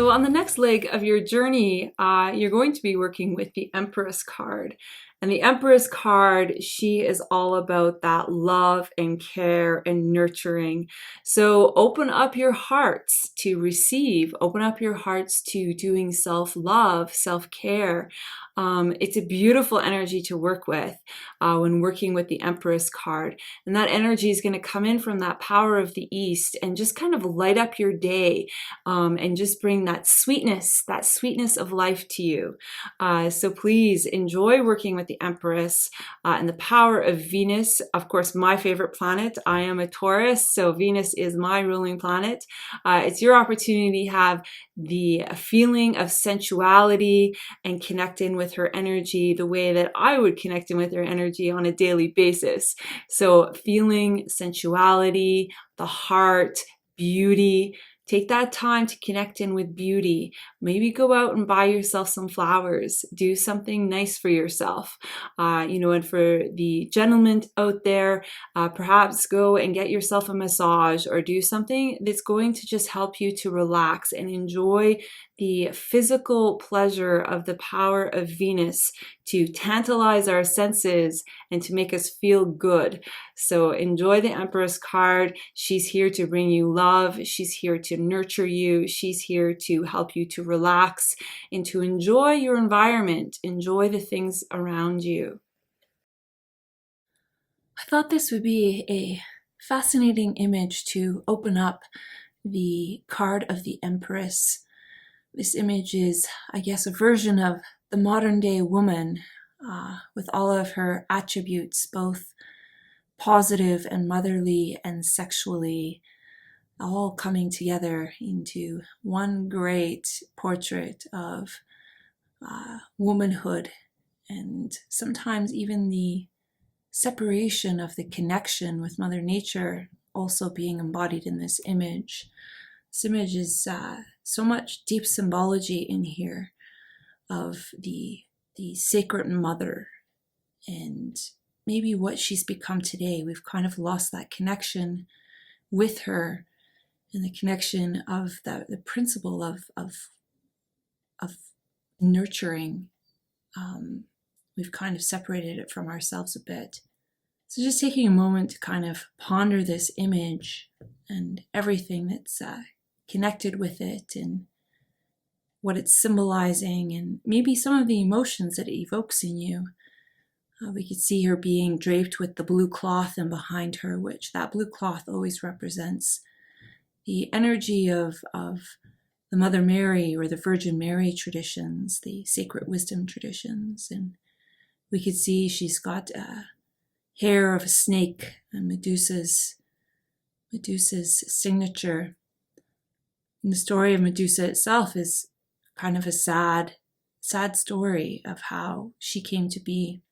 So on the next leg of your journey, you're going to be working with the Empress card. And the Empress card, she is all about that love and care and nurturing. So open up your hearts to receive, open up your hearts to doing self-love, self-care. It's a beautiful energy to work with when working with the Empress card. And that energy is going to come in from that power of the East and just kind of light up your day and just bring that sweetness of life to you. So please enjoy working with the Empress and the power of Venus. Of course, my favorite planet. I am a Taurus, so Venus is my ruling planet. It's your opportunity to have the feeling of sensuality and connect in with her energy the way that I would connect in with her energy on a daily basis. So feeling sensuality, the heart, beauty. Take that time to connect in with beauty. Maybe go out and buy yourself some flowers. Do something nice for yourself. And for the gentlemen out there, perhaps go and get yourself a massage or do something that's going to just help you to relax and enjoy the physical pleasure of the power of Venus to tantalize our senses and to make us feel good. So enjoy the Empress card. She's here to bring you love. She's here to nurture you. She's here to help you to relax and to enjoy your environment, enjoy the things around you. I thought this would be a fascinating image to open up the card of the Empress. This image is, I guess, a version of the modern day woman with all of her attributes, both positive and motherly and sexually, all coming together into one great portrait of womanhood, and sometimes even the separation of the connection with Mother Nature also being embodied in this image. This image is so much deep symbology in here of the sacred mother and maybe what she's become today. We've kind of lost that connection with her and the connection of the principle of nurturing. We've kind of separated it from ourselves a bit. So just taking a moment to kind of ponder this image and everything that's connected with it and what it's symbolizing and maybe some of the emotions that it evokes in you. We could see her being draped with the blue cloth and behind her, which that blue cloth always represents the energy of the Mother Mary or the Virgin Mary traditions, the sacred wisdom traditions. And we could see she's got hair of a snake and Medusa's signature. And the story of Medusa itself is kind of a sad story of how she came to be.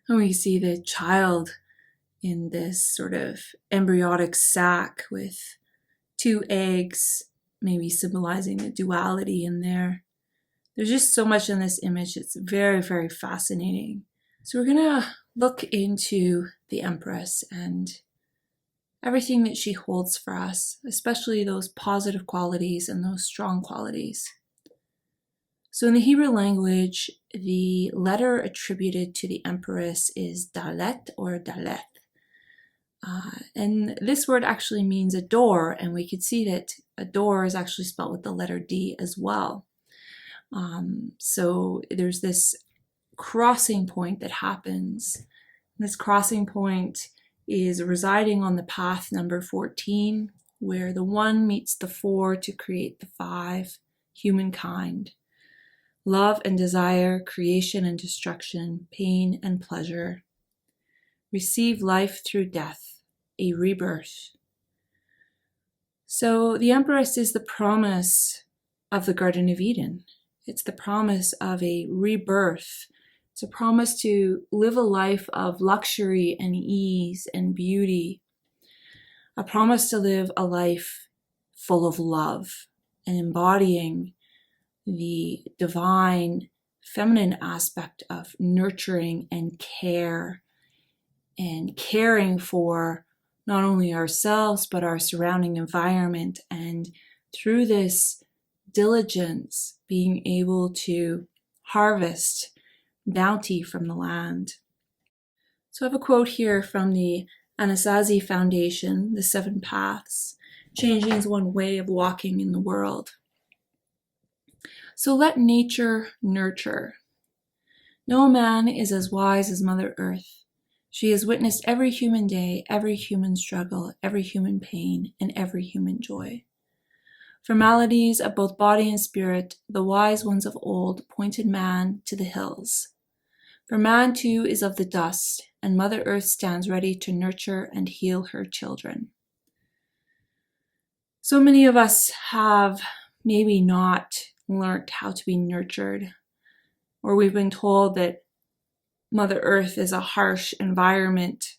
And we see the child in this sort of embryonic sac with 2 eggs, maybe symbolizing the duality in there. There's just so much in this image. It's very, very fascinating. So we're going to look into the Empress and everything that she holds for us, especially those positive qualities and those strong qualities. So in the Hebrew language, the letter attributed to the Empress is Dalet or Daleth. And this word actually means a door, and we could see that a door is actually spelled with the letter D as well. So there's this crossing point that happens. This crossing point is residing on the path number 14, where the 1 meets the 4 to create the 5, humankind. Love and desire, creation and destruction, pain and pleasure. Receive life through death, a rebirth. So the Empress is the promise of the Garden of Eden. It's the promise of a rebirth. It's a promise to live a life of luxury and ease and beauty. A promise to live a life full of love and embodying the divine feminine aspect of nurturing and care and caring for not only ourselves but our surrounding environment and through this diligence, being able to harvest bounty from the land. So I have a quote here from the Anasazi Foundation, The Seven Paths. Changing is one way of walking in the world. So let nature nurture. No man is as wise as Mother Earth. She has witnessed every human day, every human struggle, every human pain, and every human joy. For maladies of both body and spirit, the wise ones of old pointed man to the hills. For man too is of the dust, and Mother Earth stands ready to nurture and heal her children. So many of us have maybe not learned how to be nurtured, or we've been told that Mother Earth is a harsh environment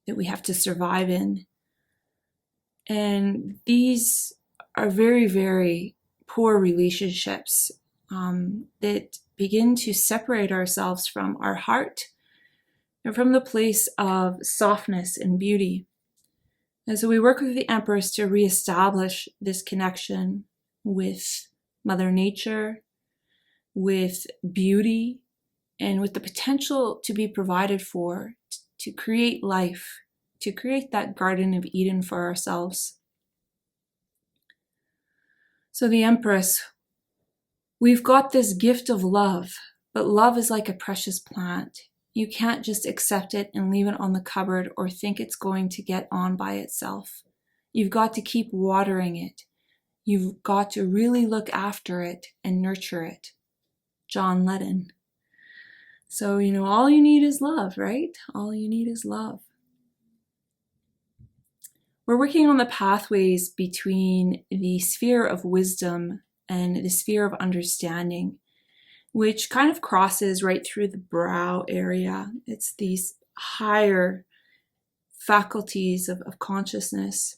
that we have to survive in. And these are very, very poor relationships that begin to separate ourselves from our heart and from the place of softness and beauty. And so we work with the Empress to reestablish this connection with Mother Nature, with beauty, and with the potential to be provided for, to create life, to create that Garden of Eden for ourselves. So the Empress, we've got this gift of love, but love is like a precious plant. You can't just accept it and leave it on the cupboard or think it's going to get on by itself. You've got to keep watering it. You've got to really look after it and nurture it. John Lennon. So, all you need is love, right? All you need is love. We're working on the pathways between the sphere of wisdom and the sphere of understanding, which kind of crosses right through the brow area. It's these higher faculties of consciousness.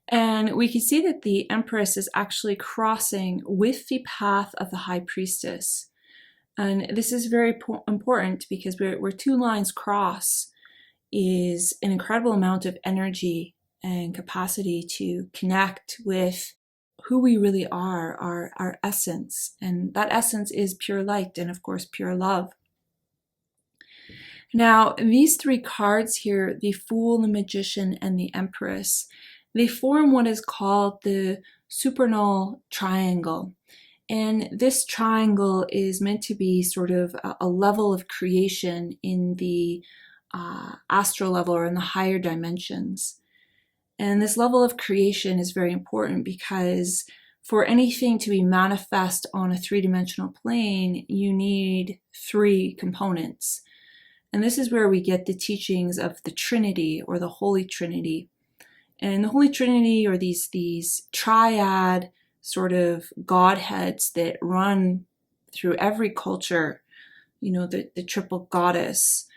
And we can see that the Empress is actually crossing with the path of the High Priestess. And this is very important because where two lines cross is an incredible amount of energy and capacity to connect with who we really are, our essence. And that essence is pure light and, of course, pure love. Now, these three cards here, the Fool, the Magician, and the Empress, they form what is called the supernal triangle. And this triangle is meant to be sort of a level of creation in the astral level or in the higher dimensions. And this level of creation is very important because for anything to be manifest on a three-dimensional plane, you need three components. And this is where we get the teachings of the Trinity or the Holy Trinity. And the Holy Trinity are these triad sort of godheads that run through every culture, the triple goddess,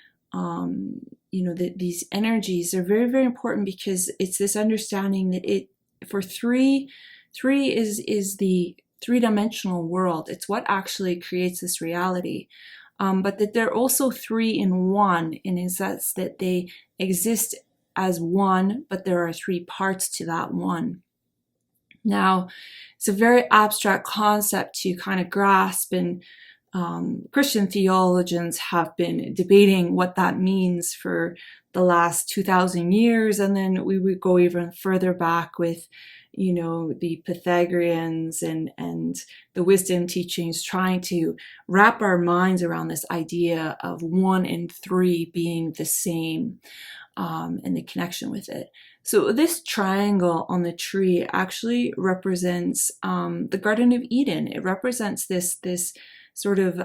these energies are very, very important because it's this understanding that for three is the three-dimensional world. It's what actually creates this reality. But that they're also three in one in a sense that they exist as one, but there are three parts to that one. Now, it's a very abstract concept to kind of grasp, and Christian theologians have been debating what that means for the last 2,000 years, and then we would go even further back with, the Pythagoreans and the wisdom teachings, trying to wrap our minds around this idea of one and three being the same, and the connection with it. So this triangle on the tree actually represents the Garden of Eden. It represents this sort of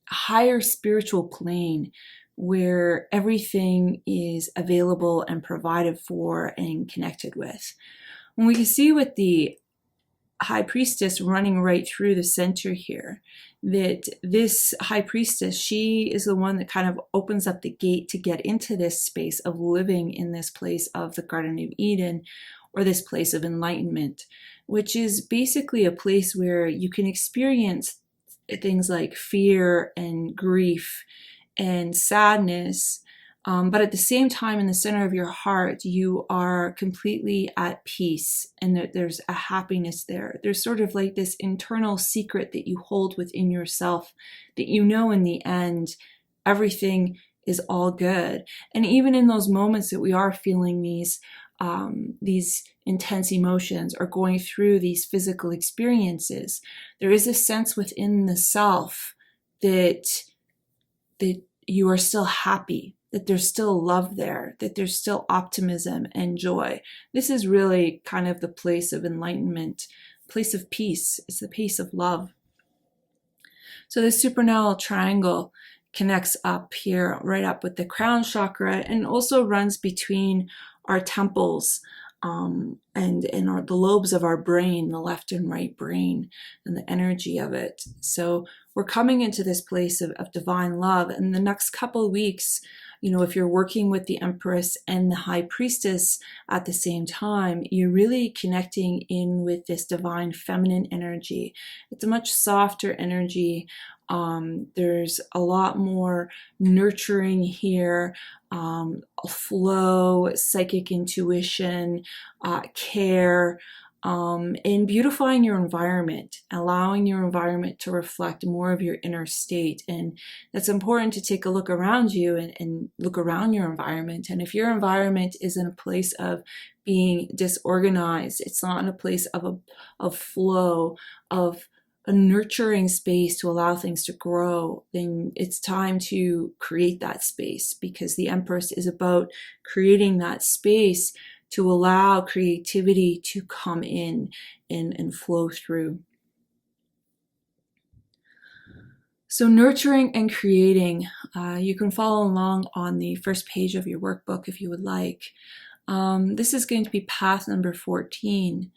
higher spiritual plane where everything is available and provided for and connected with. And we can see with the High Priestess running right through the center here, that this High Priestess, she is the one that kind of opens up the gate to get into this space of living in this place of the Garden of Eden, or this place of enlightenment, which is basically a place where you can experience things like fear and grief and sadness But at the same time, in the center of your heart, you are completely at peace, and there's a happiness there. There's sort of like this internal secret that you hold within yourself that you know in the end, everything is all good. And even in those moments that we are feeling these intense emotions or going through these physical experiences, there is a sense within the self that you are still happy, that there's still love there, that there's still optimism and joy. This is really kind of the place of enlightenment, place of peace. It's the place of love. So the supernal triangle connects up here, right up with the crown chakra, and also runs between our temples and the lobes of our brain, the left and right brain, and the energy of it. So we're coming into this place of divine love. And the next couple of weeks, if you're working with the Empress and the High Priestess at the same time, you're really connecting in with this divine feminine energy. It's a much softer energy. There's a lot more nurturing here, flow, psychic intuition, care, in beautifying your environment, allowing your environment to reflect more of your inner state. And it's important to take a look around you and look around your environment. And if your environment is in a place of being disorganized, it's not in a place of flow, of a nurturing space to allow things to grow, then it's time to create that space, because the Empress is about creating that space to allow creativity to come in and flow through. So nurturing and creating, you can follow along on the first page of your workbook if you would like. This is going to be path number 14.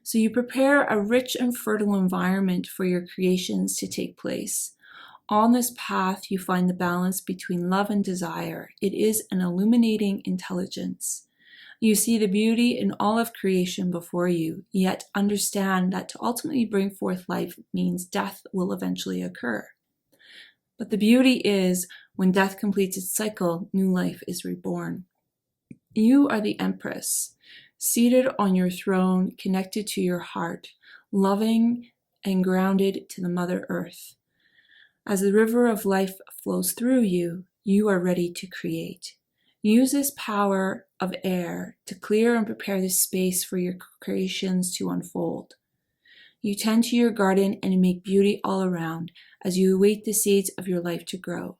So you prepare a rich and fertile environment for your creations to take place. On this path, you find the balance between love and desire. It is an illuminating intelligence. You see the beauty in all of creation before you, yet understand that to ultimately bring forth life means death will eventually occur. But the beauty is, when death completes its cycle, new life is reborn. You are the Empress, seated on your throne, connected to your heart, loving and grounded to the Mother Earth. As the river of life flows through you, you are ready to create. Use this power of air to clear and prepare the space for your creations to unfold. You tend to your garden and make beauty all around as you await the seeds of your life to grow.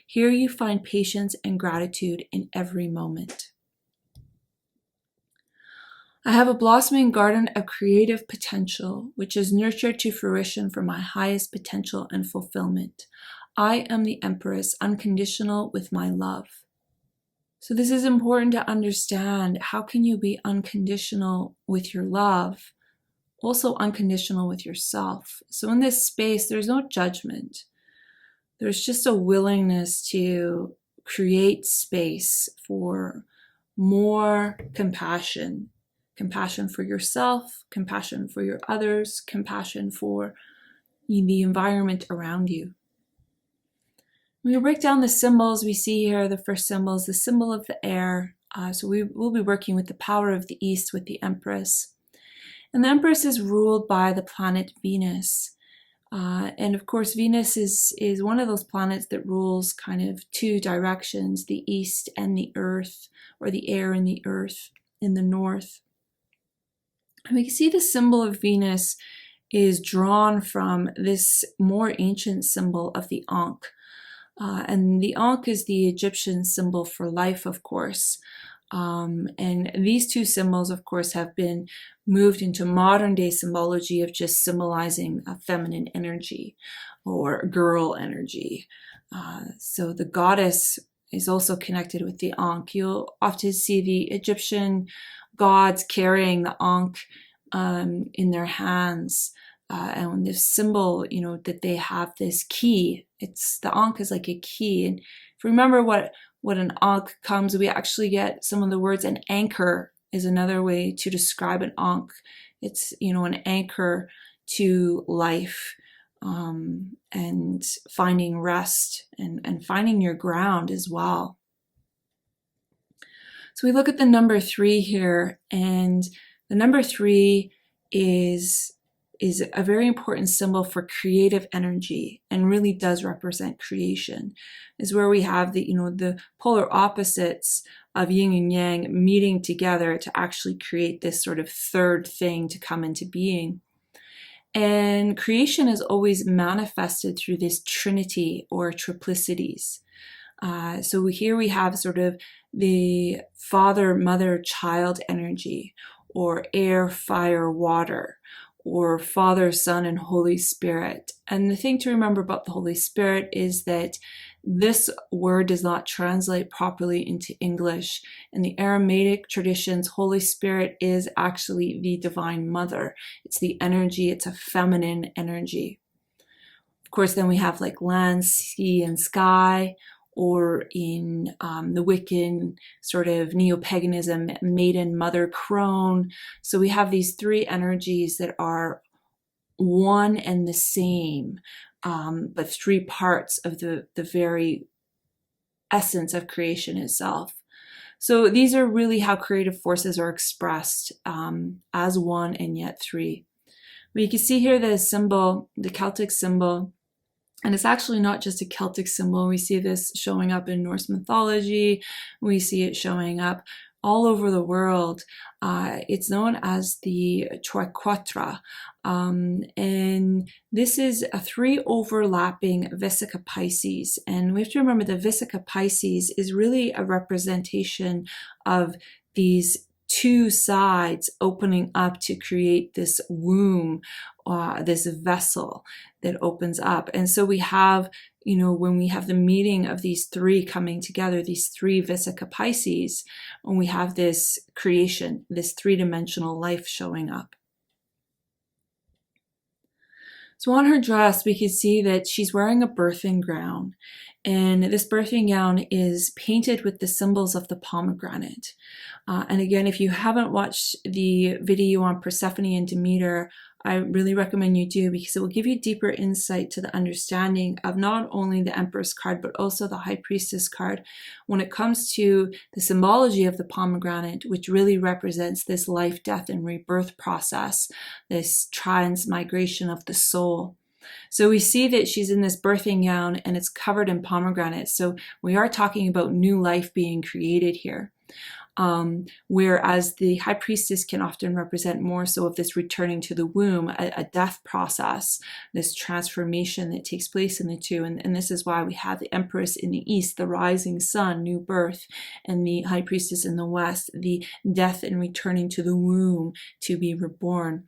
Here you find patience and gratitude in every moment. I have a blossoming garden of creative potential, which is nurtured to fruition for my highest potential and fulfillment. I am the Empress, unconditional with my love. So this is important to understand. How can you be unconditional with your love? Also unconditional with yourself. So in this space, there's no judgment. There's just a willingness to create space for more compassion. Compassion for yourself, compassion for your others, compassion for the environment around you. When we break down the symbols, we see here the first symbol is the symbol of the air. So we will be working with the power of the East with the Empress. And the Empress is ruled by the planet Venus. And of course, Venus is one of those planets that rules kind of two directions, the East and the Earth, or the air and the Earth in the North. And we can see the symbol of Venus is drawn from this more ancient symbol of the Ankh. And the Ankh is the Egyptian symbol for life, of course. And these two symbols, of course, have been moved into modern day symbology of just symbolizing a feminine energy or girl energy. So the goddess is also connected with the Ankh. You'll often see the Egyptian gods carrying the Ankh in their hands. And this symbol, that they have this key. The Ankh is like a key. And if you remember what an Ankh comes, we actually get some of the words. An anchor is another way to describe an Ankh. It's, an anchor to life, and finding rest and finding your ground as well. So we look at the number 3 here, and the number 3 is a very important symbol for creative energy and really does represent creation. Is where we have the polar opposites of yin and yang meeting together to actually create this sort of third thing to come into being. And creation is always manifested through this trinity or triplicities. So here we have sort of the father, mother, child energy, or air, fire, water, or Father, Son, and Holy Spirit. And the thing to remember about the Holy Spirit is that this word does not translate properly into English. In the Aramaic traditions, Holy Spirit is actually the Divine Mother. It's the energy, it's a feminine energy. Of course, then we have like land, sea, and sky, or in the Wiccan sort of neo-paganism, maiden, mother, crone. So we have these 3 energies that are one and the same, but 3 parts of the very essence of creation itself. So these are really how creative forces are expressed as one and yet 3. But you can see here the symbol, the Celtic symbol, and it's actually not just a Celtic symbol. We see this showing up in Norse mythology. We see it showing up all over the world. It's known as the Troiquatra. And this is a 3 overlapping Vesica Pisces. And we have to remember the Vesica Pisces is really a representation of these 2 sides opening up to create this womb, this vessel that opens up. And so we have, when we have the meeting of these 3 coming together, these 3 Vesica Pisces, when we have this creation, this 3-dimensional life showing up. So on her dress, we can see that she's wearing a birthing gown. And this birthing gown is painted with the symbols of the pomegranate. And again, if you haven't watched the video on Persephone and Demeter, I really recommend you do, because it will give you deeper insight to the understanding of not only the Empress card, but also the High Priestess card when it comes to the symbology of the pomegranate, which really represents this life, death, and rebirth process, this transmigration of the soul. So we see that she's in this birthing gown and it's covered in pomegranates. So we are talking about new life being created here. Whereas the High Priestess can often represent more so of this returning to the womb, a death process, this transformation that takes place in the 2. And this is why we have the Empress in the East, the rising sun, new birth, and the High Priestess in the West, the death and returning to the womb to be reborn.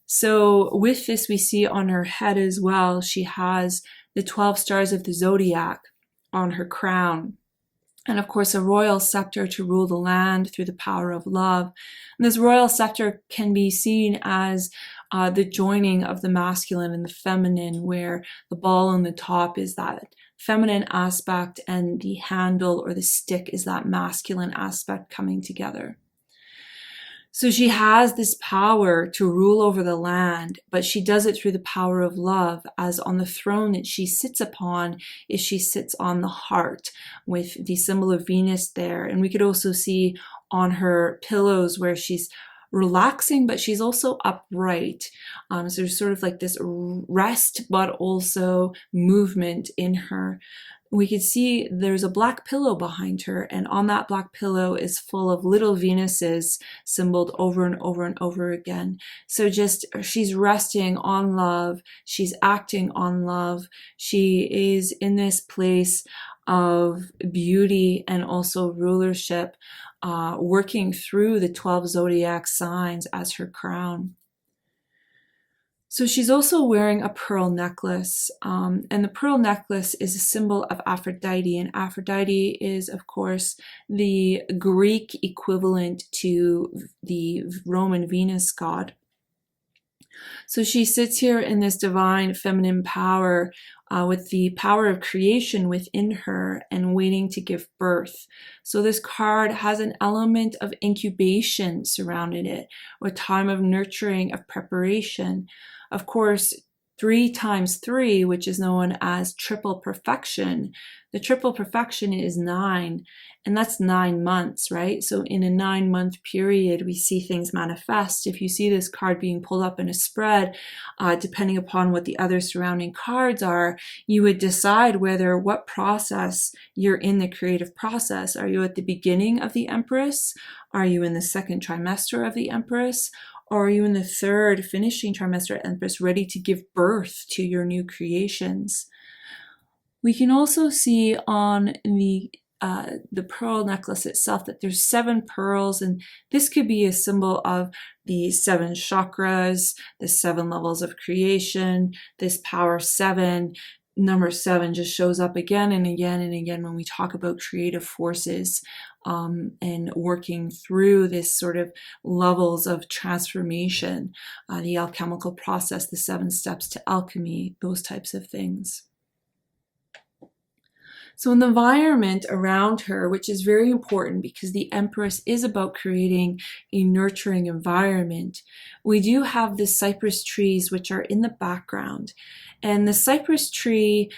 So with this, we see on her head as well, she has the 12 stars of the zodiac on her crown. And of course, a royal scepter to rule the land through the power of love. And this royal scepter can be seen as the joining of the masculine and the feminine, where the ball on the top is that feminine aspect and the handle or the stick is that masculine aspect coming together. So she has this power to rule over the land, but she does it through the power of love, as on the throne that she sits upon is she sits on the heart with the symbol of Venus there. And we could also see on her pillows where she's relaxing, but she's also upright. So there's sort of like this rest, but also movement in her. We could see there's a black pillow behind her, and on that black pillow is full of little Venuses symboled over and over and over again. So just she's resting on love, she's acting on love, she is in this place of beauty and also rulership, working through the 12 zodiac signs as her crown. So she's also wearing a pearl necklace, and the pearl necklace is a symbol of Aphrodite, and Aphrodite is, of course, the Greek equivalent to the Roman Venus god. So she sits here in this divine feminine power with the power of creation within her and waiting to give birth. So this card has an element of incubation surrounding it, or time of nurturing, of preparation. Of course, 3 times 3, which is known as triple perfection. The triple perfection is 9, and that's 9 months, right? So in a 9-month period, we see things manifest. If you see this card being pulled up in a spread, depending upon what the other surrounding cards are, you would decide what process you're in the creative process. Are you at the beginning of the Empress? Are you in the second trimester of the Empress? Or are you in the third finishing trimester Empress, ready to give birth to your new creations? We can also see on the pearl necklace itself that there's 7 pearls, and this could be a symbol of the 7 chakras, the 7 levels of creation, this power 7. Number 7 just shows up again and again and again when we talk about creative forces and working through this sort of levels of transformation, the alchemical process, the 7 steps to alchemy, those types of things. So in the environment around her, which is very important because the Empress is about creating a nurturing environment, we do have the cypress trees which are in the background. And the cypress tree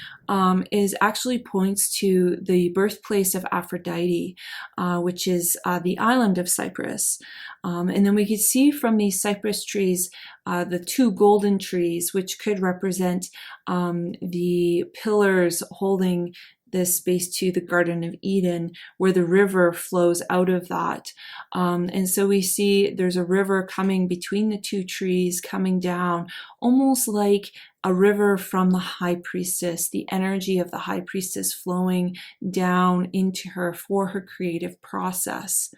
is actually points to the birthplace of Aphrodite, which is the island of Cyprus. And then we could see from these cypress trees the 2 golden trees, which could represent the pillars holding this space to the Garden of Eden, where the river flows out of that. And so we see there's a river coming between the 2 trees, coming down, almost like a river from the High Priestess, the energy of the High Priestess flowing down into her for her creative process.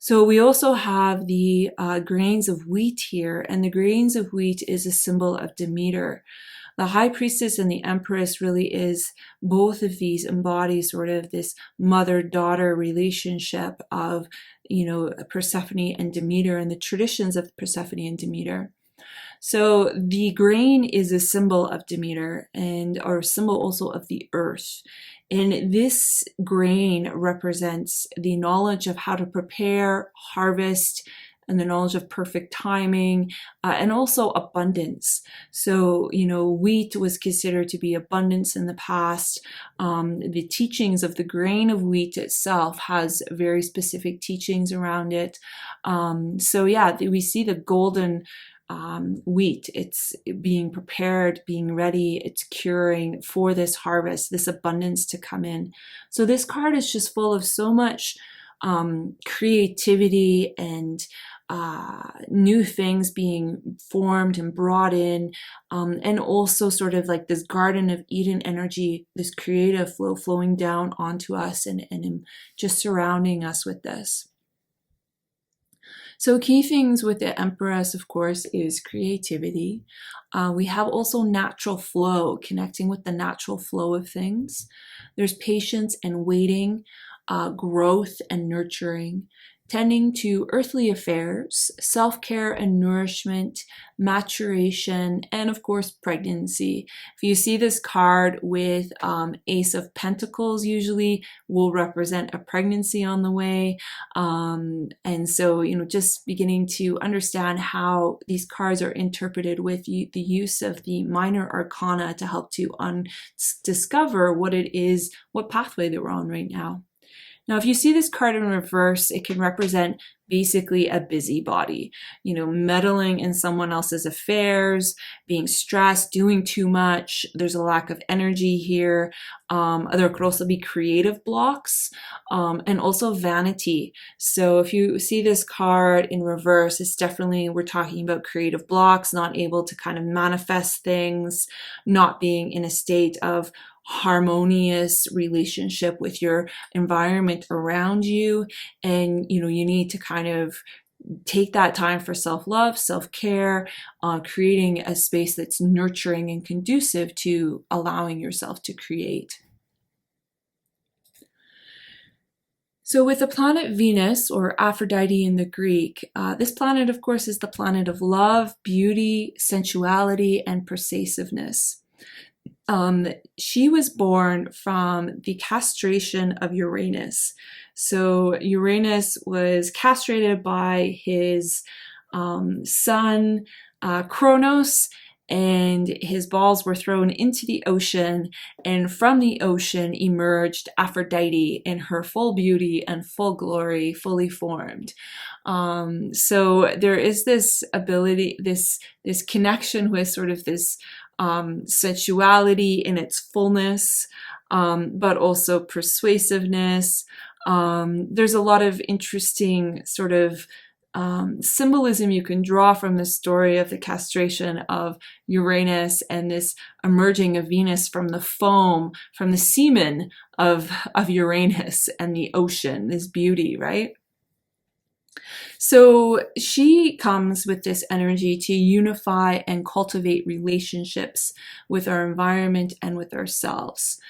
So we also have the grains of wheat here, and the grains of wheat is a symbol of Demeter. The High Priestess and the Empress really is, both of these embody sort of this mother-daughter relationship of, Persephone and Demeter and the traditions of Persephone and Demeter. So the grain is a symbol of Demeter or a symbol also of the earth. And this grain represents the knowledge of how to prepare, harvest, and the knowledge of perfect timing, and also abundance. So, wheat was considered to be abundance in the past. The teachings of the grain of wheat itself has very specific teachings around it. So yeah, we see the golden wheat. It's being prepared, being ready, it's curing for this harvest, this abundance to come in. So this card is just full of so much creativity and new things being formed and brought in, and also sort of like this Garden of Eden energy, this creative flow flowing down onto us and just surrounding us with this. So key things with the Empress, of course, is creativity. We have also natural flow, connecting with the natural flow of things. There's patience and waiting, growth and nurturing, tending to earthly affairs, self-care and nourishment, maturation, and of course, pregnancy. If you see this card with Ace of Pentacles, usually will represent a pregnancy on the way. And so, just beginning to understand how these cards are interpreted with the use of the minor arcana to help to discover what it is, what pathway that we're on right now. Now, if you see this card in reverse, it can represent basically a busybody, meddling in someone else's affairs, being stressed, doing too much. There's a lack of energy here. There could also be creative blocks, and also vanity. So if you see this card in reverse, it's definitely, we're talking about creative blocks, not able to kind of manifest things, not being in a state of harmonious relationship with your environment around you. And you need to kind of take that time for self-love, self-care, creating a space that's nurturing and conducive to allowing yourself to create. So with the planet Venus, or Aphrodite in the Greek, this planet, of course, is the planet of love, beauty, sensuality, and persuasiveness. She was born from the castration of Uranus. So Uranus was castrated by his son, Kronos, and his balls were thrown into the ocean, and from the ocean emerged Aphrodite in her full beauty and full glory, fully formed. So there is this ability, this connection with sort of this sensuality in its fullness, but also persuasiveness. There's a lot of interesting sort of symbolism you can draw from the story of the castration of Uranus and this emerging of Venus from the foam, from the semen of Uranus and the ocean, this beauty, right? So she comes with this energy to unify and cultivate relationships with our environment and with ourselves.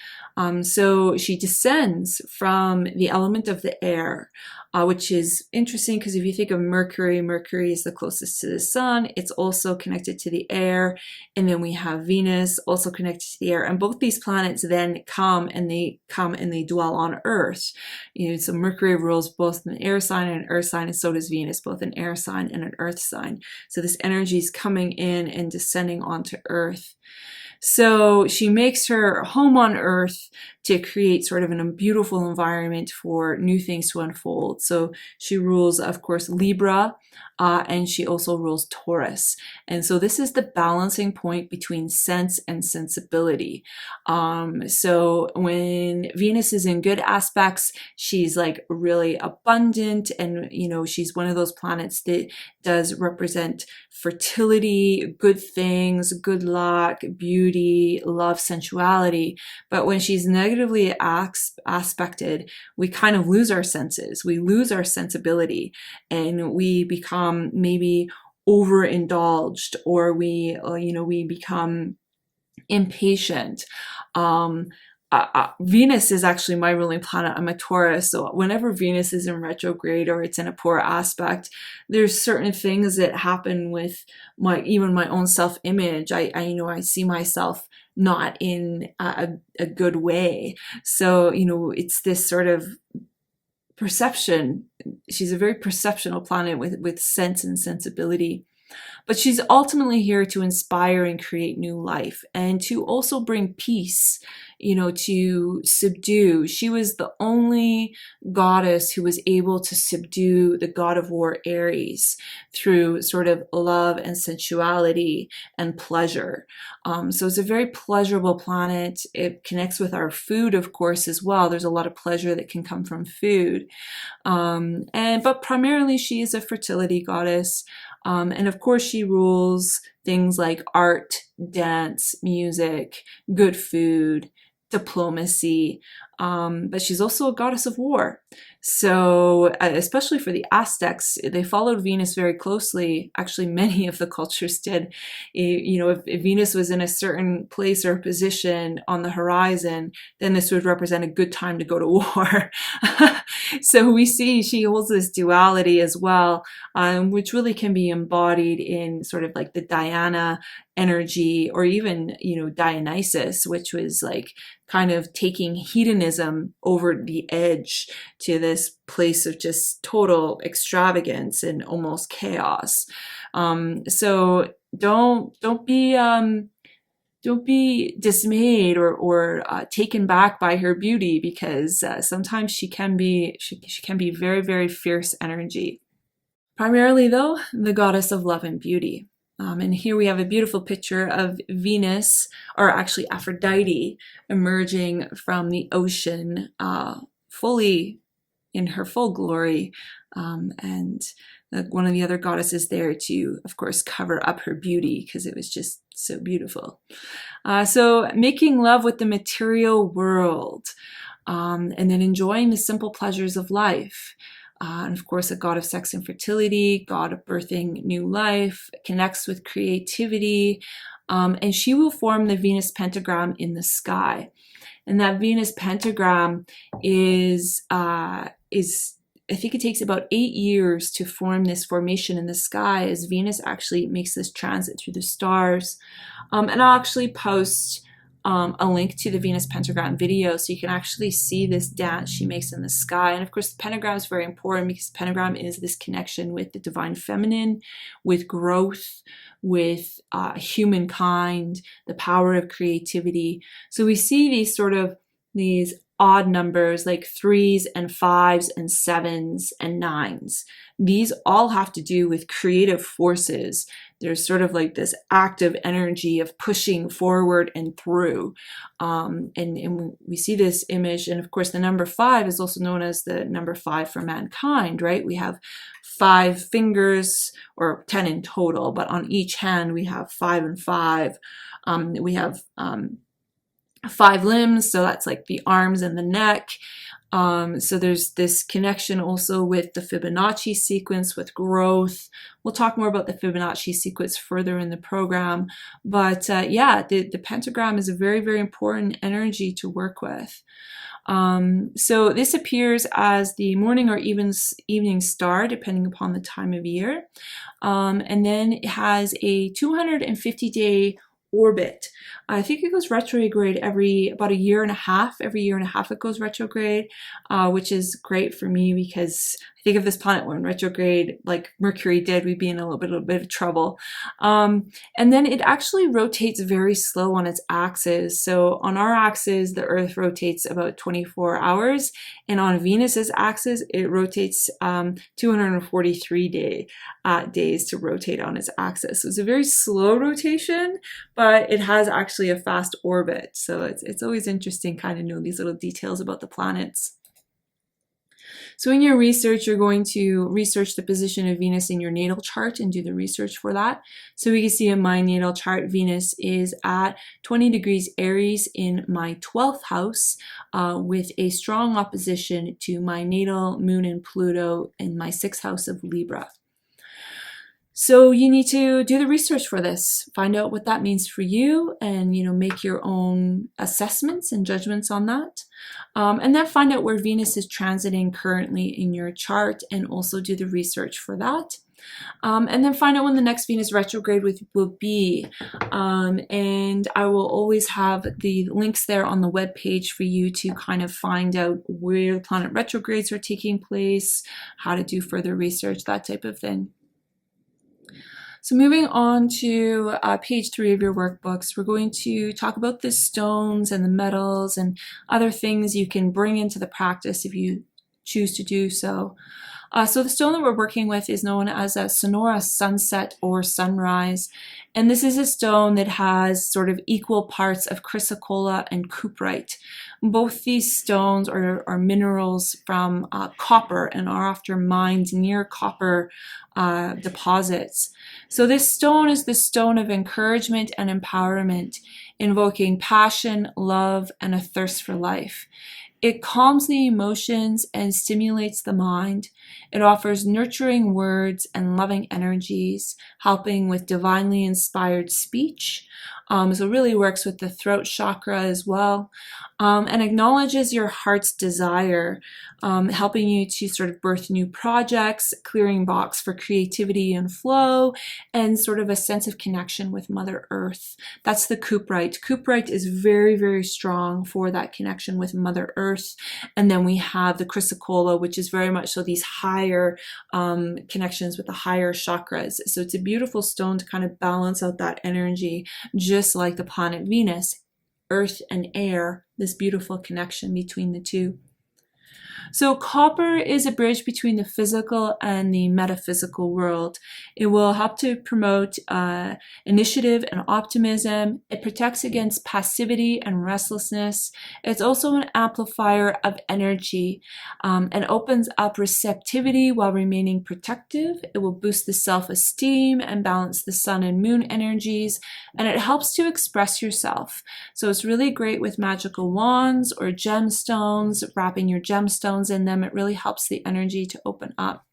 So she descends from the element of the air, which is interesting because if you think of Mercury, Mercury is the closest to the sun. It's also connected to the air. And then we have Venus also connected to the air. And both these planets then come and they dwell on Earth. So Mercury rules both an air sign and an earth sign, and so does Venus, both an air sign and an earth sign. So this energy is coming in and descending onto Earth. So she makes her home on Earth to create sort of a beautiful environment for new things to unfold. So she rules, of course, Libra, and she also rules Taurus. And so this is the balancing point between sense and sensibility. So when Venus is in good aspects, she's like really abundant, and she's one of those planets that does represent fertility, good things, good luck, beauty, love, sensuality. But when she's negatively aspected, we kind of lose our senses. We lose our sensibility, and we become maybe overindulged, or we become impatient. Venus is actually my ruling planet. I'm a Taurus, so whenever Venus is in retrograde or it's in a poor aspect, there's certain things that happen with even my own self-image. I see myself not in a good way. So it's this sort of perception. She's a very perceptional planet with sense and sensibility. But she's ultimately here to inspire and create new life, and to also bring peace, to subdue. She was the only goddess who was able to subdue the god of war Ares through sort of love and sensuality and pleasure. So it's a very pleasurable planet. It connects with our food, of course, as well. There's a lot of pleasure that can come from food. But primarily she is a fertility goddess. And of course she rules things like art, dance, music, good food, diplomacy, but she's also a goddess of war. So especially for the Aztecs, they followed Venus very closely. Actually, many of the cultures did. If Venus was in a certain place or position on the horizon, then this would represent a good time to go to war. So we see she holds this duality as well, which really can be embodied in sort of like the Diana energy, or even Dionysus, which was like kind of taking hedonism over the edge to this place of just total extravagance and almost chaos. So don't be dismayed or taken back by her beauty, because sometimes she can be very, very fierce energy. Primarily, though, the goddess of love and beauty. And here we have a beautiful picture of Venus, or actually Aphrodite, emerging from the ocean, fully in her full glory. And one of the other goddesses there to, of course, cover up her beauty, because it was just so beautiful. So making love with the material world, and then enjoying the simple pleasures of life. And of course, a god of sex and fertility, god of birthing new life, connects with creativity, and she will form the Venus pentagram in the sky. And that Venus pentagram is I think it takes about 8 years to form this formation in the sky, as Venus actually makes this transit through the stars. And I'll actually post a link to the Venus pentagram video so you can actually see this dance she makes in the sky. And of course, the pentagram is very important because the pentagram is this connection with the divine feminine, with growth, with humankind, the power of creativity. So we see these odd numbers like 3s and 5s and 7s and 9s. These all have to do with creative forces. There's sort of like this active energy of pushing forward and through. And we see this image. And of course, the number 5 is also known as the number 5 for mankind, right? We have 5 fingers, or 10 in total, but on each hand we have 5 and 5. We have 5 limbs, so that's like the arms and the neck. So there's this connection also with the Fibonacci sequence, with growth. We'll talk more about the Fibonacci sequence further in the program. But yeah, the pentagram is a very, very important energy to work with. So this appears as the morning or evening star, depending upon the time of year. And then it has a 250-day orbit. I think it goes retrograde about a year and a half. Every year and a half it goes retrograde, which is great for me because I think if this planet went retrograde like Mercury did, we'd be in a little bit of trouble. And then it actually rotates very slow on its axis. So on our axis, the Earth rotates about 24 hours, and on Venus's axis, it rotates 243 days to rotate on its axis. So it's a very slow rotation, but it has actually a fast orbit. So it's always interesting kind of know these little details about the planets. So in your research, you're going to research the position of Venus in your natal chart and do the research for that. So we can see in my natal chart, Venus is at 20 degrees Aries in my 12th house, with a strong opposition to my natal moon and Pluto in my 6th house of Libra. So you need to do the research for this, find out what that means for you, and make your own assessments and judgments on that. And then find out where Venus is transiting currently in your chart and also do the research for that. And then find out when the next Venus retrograde will be. And I will always have the links there on the web page for you to kind of find out where the planet retrogrades are taking place, how to do further research, that type of thing. So moving on to page 3 of your workbooks, we're going to talk about the stones and the metals and other things you can bring into the practice if you choose to do so. So the stone that we're working with is known as a Sonora sunset or sunrise. And this is a stone that has sort of equal parts of chrysocolla and cuprite. Both these stones are minerals from copper and are often mined near copper deposits. So this stone is the stone of encouragement and empowerment, invoking passion, love, and a thirst for life. It calms the emotions and stimulates the mind. It offers nurturing words and loving energies, helping with divinely inspired speech. So it really works with the throat chakra as well, and acknowledges your heart's desire, helping you to sort of birth new projects, clearing box for creativity and flow, and sort of a sense of connection with Mother Earth. That's the cuprite. Cuprite is very, very strong for that connection with Mother Earth. And then we have the chrysocolla, which is very much so these higher connections with the higher chakras. So it's a beautiful stone to kind of balance out that energy, just like the planet Venus, earth and air, this beautiful connection between the two. So copper is a bridge between the physical and the metaphysical world. It will help to promote initiative and optimism. It protects against passivity and restlessness. It's also an amplifier of energy and opens up receptivity while remaining protective. It will boost the self-esteem and balance the sun and moon energies, and it helps to express yourself. So it's really great with magical wands or gemstones, wrapping your gemstones in them. It really helps the energy to open up.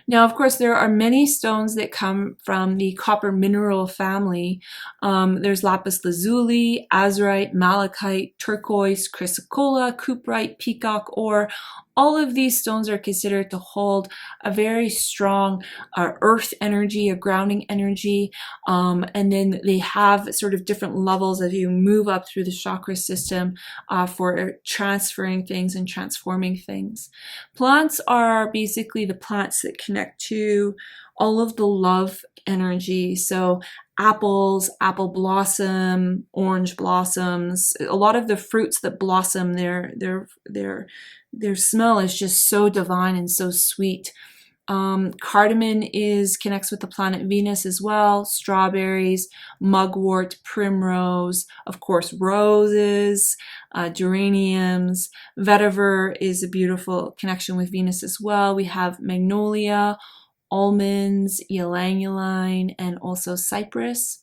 Now, of course, there are many stones that come from the copper mineral family. There's lapis lazuli, azurite, malachite, turquoise, chrysocolla, cuprite, peacock ore. All of these stones are considered to hold a very strong earth energy, a grounding energy, and then they have sort of different levels as you move up through the chakra system for transferring things and transforming things. Plants are basically the plants that connect to all of the love energy. So apples, apple blossom, orange blossoms, a lot of the fruits that blossom, their smell is just so divine and so sweet. Cardamom connects with the planet Venus as well. Strawberries, mugwort, primrose, of course roses, geraniums. Vetiver is a beautiful connection with Venus as well. We have magnolia, almonds, ylang ylang, and also cypress.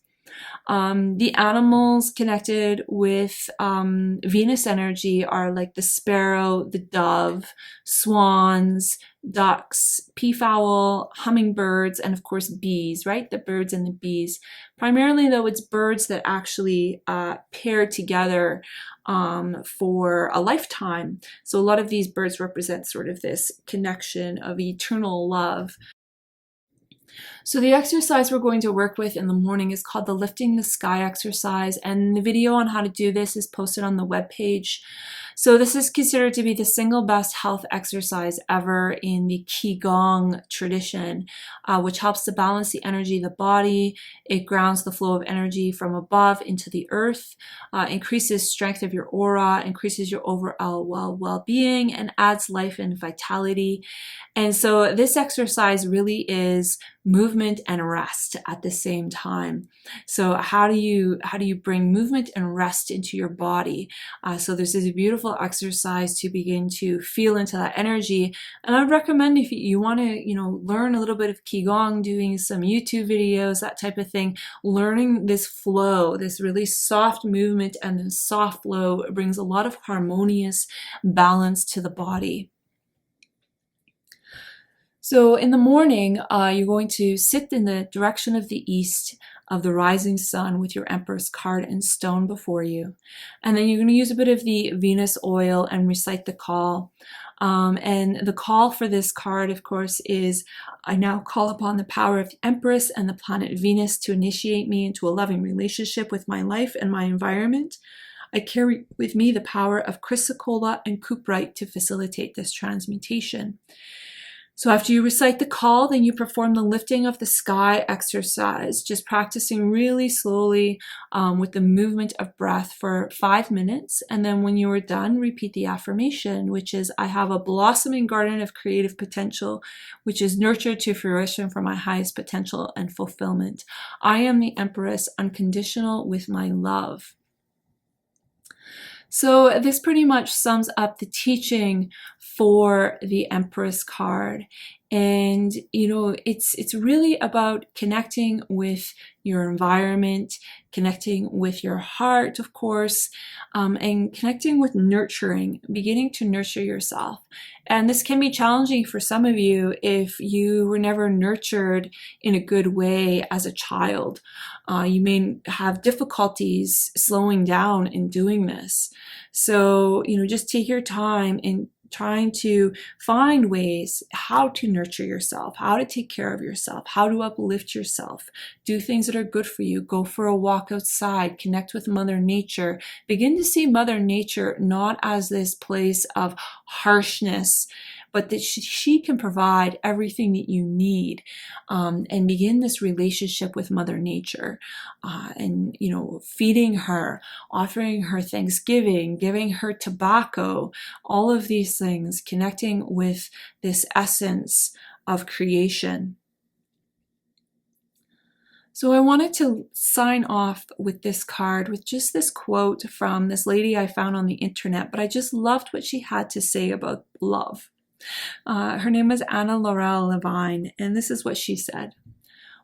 The animals connected with Venus energy are like the sparrow, the dove, swans, ducks, peafowl, hummingbirds, and of course bees, right? The birds and the bees. Primarily though, it's birds that actually pair together for a lifetime. So a lot of these birds represent sort of this connection of eternal love. So the exercise we're going to work with in the morning is called the Lifting the Sky exercise, and the video on how to do this is posted on the webpage. So this is considered to be the single best health exercise ever in the Qigong tradition, which helps to balance the energy of the body. It grounds the flow of energy from above into the earth, increases strength of your aura, increases your overall well-being, and adds life and vitality. And so this exercise really is movement and rest at the same time. So how do you bring movement and rest into your body? So this is a beautiful exercise to begin to feel into that energy. And I would recommend, if you want to, learn a little bit of Qigong, doing some YouTube videos, that type of thing, learning this flow, this really soft movement and this soft flow brings a lot of harmonious balance to the body. So in the morning, you're going to sit in the direction of the east of the rising sun with your Empress card and stone before you. And then you're going to use a bit of the Venus oil and recite the call. And the call for this card, of course, is I now call upon the power of the Empress and the planet Venus to initiate me into a loving relationship with my life and my environment. I carry with me the power of chrysocolla and cuprite to facilitate this transmutation. So after you recite the call, then you perform the lifting of the sky exercise, just practicing really slowly with the movement of breath for 5 minutes. And then when you are done, repeat the affirmation, which is, I have a blossoming garden of creative potential, which is nurtured to fruition for my highest potential and fulfillment. I am the Empress, unconditional with my love. So this pretty much sums up the teaching for the Empress card. And, it's really about connecting with your environment, connecting with your heart, of course, and connecting with nurturing, beginning to nurture yourself. And this can be challenging for some of you if you were never nurtured in a good way as a child. You may have difficulties slowing down in doing this. So, just take your time in trying to find ways how to nurture yourself, how to take care of yourself, how to uplift yourself, do things that are good for you, go for a walk outside, connect with Mother Nature, begin to see Mother Nature not as this place of harshness, but that she can provide everything that you need, and begin this relationship with Mother Nature, and feeding her, offering her Thanksgiving, giving her tobacco, all of these things, connecting with this essence of creation. So I wanted to sign off with this card with just this quote from this lady I found on the internet, but I just loved what she had to say about love. Her name is Anna Laurel Levine, and this is what she said.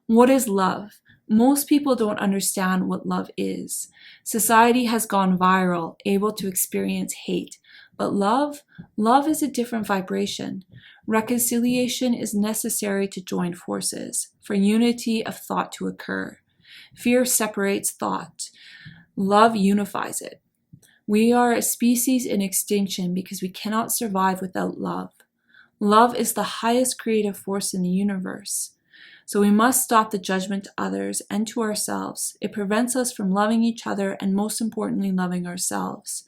What is love? Most people don't understand what love is. Society has gone viral, able to experience hate. But love is a different vibration. Reconciliation is necessary to join forces, for unity of thought to occur. Fear separates thought. Love unifies it. We are a species in extinction because we cannot survive without love. Love is the highest creative force in the universe. So we must stop the judgment to others and to ourselves. It prevents us from loving each other and, most importantly, loving ourselves.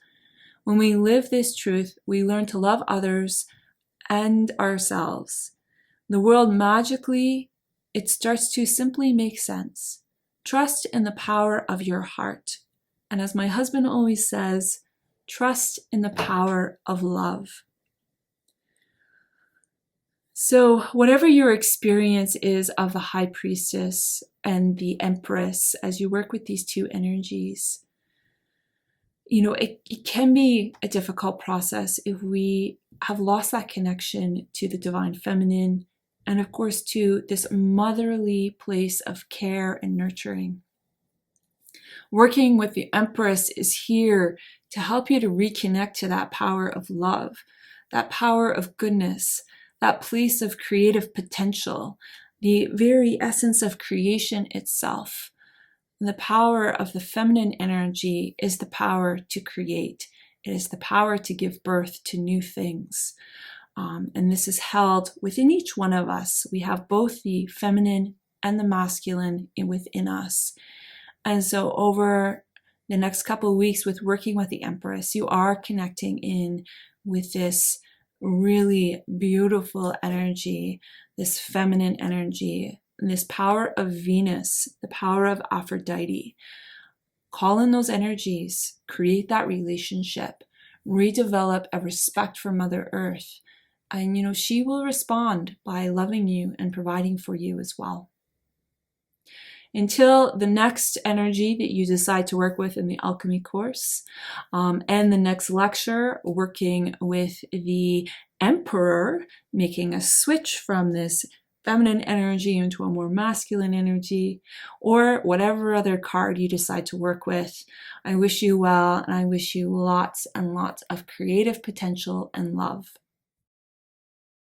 When we live this truth, we learn to love others and ourselves. The world magically, it starts to simply make sense. Trust in the power of your heart. And as my husband always says, trust in the power of love. So whatever your experience is of the High Priestess and the Empress, as you work with these two energies, it can be a difficult process if we have lost that connection to the Divine Feminine and, of course, to this motherly place of care and nurturing. Working with the Empress is here to help you to reconnect to that power of love, that power of goodness, that place of creative potential, the very essence of creation itself. The power of the feminine energy is the power to create. It is the power to give birth to new things. And this is held within each one of us. We have both the feminine and the masculine within us. And so over the next couple of weeks with working with the Empress, you are connecting in with this really beautiful energy, this feminine energy, and this power of Venus, the power of Aphrodite. Call in those energies, create that relationship, redevelop a respect for Mother Earth. And, she will respond by loving you and providing for you as well. Until the next energy that you decide to work with in the alchemy course, and the next lecture, working with the Emperor, making a switch from this feminine energy into a more masculine energy, or whatever other card you decide to work with. I wish you well, and I wish you lots and lots of creative potential and love.